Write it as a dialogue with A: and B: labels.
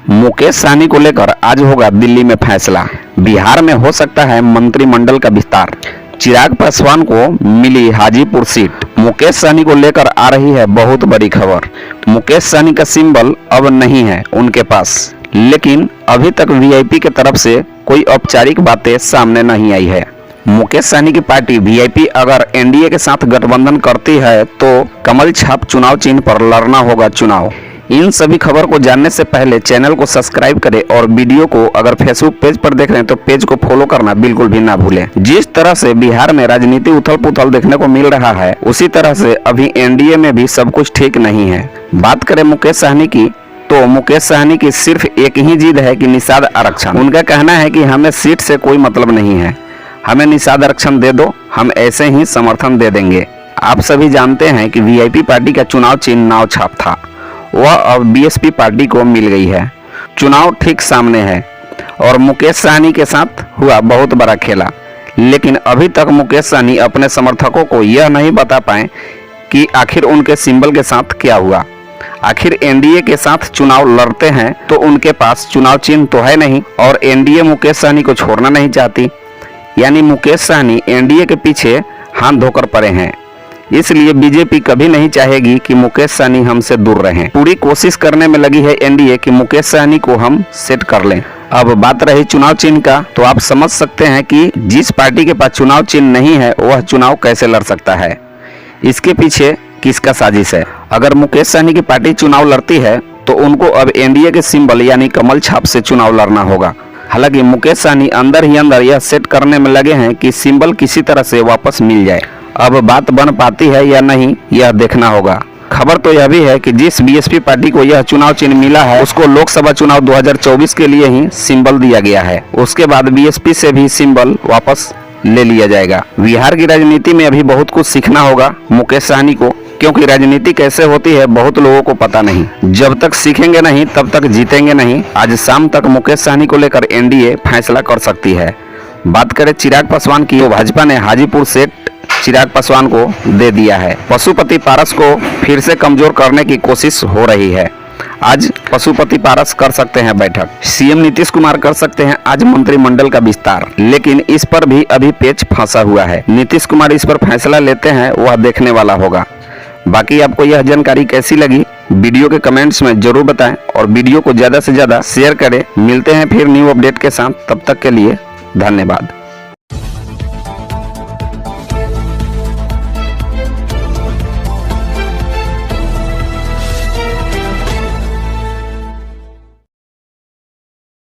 A: मुकेश सहनी को लेकर आज होगा दिल्ली में फैसला। बिहार में हो सकता है मंत्रिमंडल का विस्तार। चिराग पासवान को मिली हाजीपुर सीट। मुकेश सहनी को लेकर आ रही है बहुत बड़ी खबर। मुकेश सहनी का सिंबल अब नहीं है उनके पास, लेकिन अभी तक वीआईपी के तरफ से कोई औपचारिक बातें सामने नहीं आई है। मुकेश सहनी की पार्टी वीआईपी अगर एनडीए के साथ गठबंधन करती है तो कमल छाप चुनाव चिन्ह पर लड़ना होगा चुनाव। इन सभी खबर को जानने से पहले चैनल को सब्सक्राइब करें और वीडियो को अगर फेसबुक पेज पर देख रहे हैं तो पेज को फॉलो करना बिल्कुल भी ना भूलें। जिस तरह से बिहार में राजनीति उथल पुथल देखने को मिल रहा है, उसी तरह से अभी एनडीए में भी सब कुछ ठीक नहीं है। बात करें मुकेश सहनी की, तो मुकेश सहनी की सिर्फ एक ही जिद है कि निषाद आरक्षण। उनका कहना है कि हमें सीट से कोई मतलब नहीं है, हमें निषाद आरक्षण दे दो, हम ऐसे ही समर्थन दे देंगे। आप सभी जानते हैं कि वीआईपी पार्टी का चुनाव चिन्ह नाव छाप था, वह अब बीएसपी पार्टी को मिल गई है। चुनाव ठीक सामने है और मुकेश सहनी के साथ हुआ बहुत बड़ा खेला, लेकिन अभी तक मुकेश सहनी अपने समर्थकों को यह नहीं बता पाए कि आखिर उनके सिंबल के साथ क्या हुआ। आखिर एनडीए के साथ चुनाव लड़ते हैं तो उनके पास चुनाव चिन्ह तो है नहीं और एनडीए मुकेश सहनी को छोड़ना नहीं चाहती, यानी मुकेश सहनी एनडीए के पीछे हाथ धोकर पड़े हैं। इसलिए बीजेपी कभी नहीं चाहेगी कि मुकेश सहनी हमसे दूर रहें। पूरी कोशिश करने में लगी है एनडीए कि मुकेश सहनी को हम सेट कर लें। अब बात रही चुनाव चिन्ह का, तो आप समझ सकते हैं कि जिस पार्टी के पास चुनाव चिन्ह नहीं है वह चुनाव कैसे लड़ सकता है। इसके पीछे किसका साजिश है? अगर मुकेश सहनी की पार्टी चुनाव लड़ती है तो उनको अब एनडीए के सिंबल यानी कमल छाप से चुनाव लड़ना होगा। हालांकि मुकेश सहनी अंदर ही अंदर यह सेट करने में लगे हैं कि सिंबल किसी तरह से वापस मिल जाए। अब बात बन पाती है या नहीं, यह देखना होगा। खबर तो यह भी है कि जिस बीएसपी पार्टी को यह चुनाव चिन्ह मिला है उसको लोकसभा चुनाव 2024 के लिए ही सिंबल दिया गया है। उसके बाद बीएसपी से भी सिंबल वापस ले लिया जाएगा। बिहार की राजनीति में अभी बहुत कुछ सीखना होगा मुकेश सहनी को, क्योंकि राजनीति कैसे होती है बहुत लोगों को पता नहीं। जब तक सीखेंगे नहीं तब तक जीतेंगे नहीं। आज शाम तक मुकेश सहनी को लेकर एनडीए फैसला कर सकती है। बात करें चिराग पासवान की, तो भाजपा ने हाजीपुर सीट चिराग पासवान को दे दिया है। पशुपति पारस को फिर से कमजोर करने की कोशिश हो रही है। आज पशुपति पारस कर सकते हैं बैठक, सीएम नीतीश कुमार कर सकते हैं आज मंत्रिमंडल का विस्तार, लेकिन इस पर भी अभी पेच फंसा हुआ है। नीतीश कुमार इस पर फैसला लेते हैं वह देखने वाला होगा। बाकी आपको यह जानकारी कैसी लगी वीडियो के कमेंट्स में जरूर बताएं और वीडियो को ज़्यादा से ज़्यादा शेयर करें। मिलते हैं फिर न्यू अपडेट के साथ, तब तक के लिए धन्यवाद।